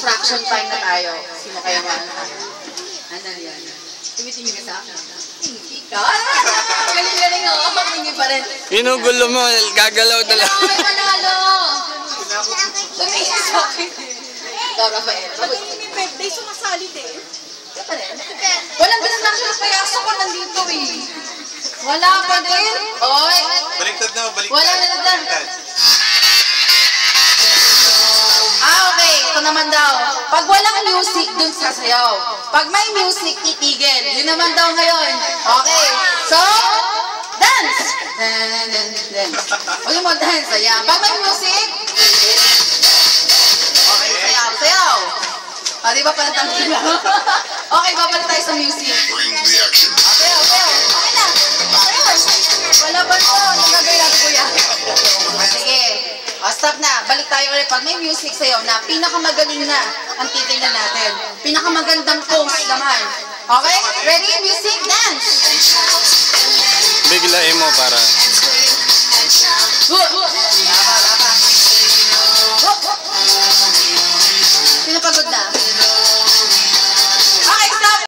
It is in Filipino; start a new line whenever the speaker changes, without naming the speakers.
instruction time na tayo. Sino kayo ba? Ano yan? Tumitingin ka sa akin. Hindi ka? Galing-galing ako. Hindi pa rin.
Ginugulo mo. Gagalaw na lang.
Kailangan may manalo. Tumingin sa akin. Ikaw, Rafael.
Pag may birthday, sumasali din.
Walang distraction. Payaso ko nandito eh. Wala pa din. Oy.
Baliktad na, baliktad.
Wala na din. Okay. Ito naman daw. Pag walang music, dun sa sayaw. Pag may music, itigil. Yun naman daw ngayon. Okay. So, dance. Dance. Huwag mo dance. Ayan. Pag may music, okay, sayaw. Sayaw. O, di ba panatangin lang? Okay, babalik tayo sa music. Sayaw, sayaw. Okay na. Wala ba ito? Anong gagawin natin, kuya? Sige. O, stop na. Balik tayo ulit. Pag may music sa'yo na pinakamagaling na ang titingnan natin. Pinakamagandang pose naman. Okay? Ready? Music, dance!
Biglain mo para.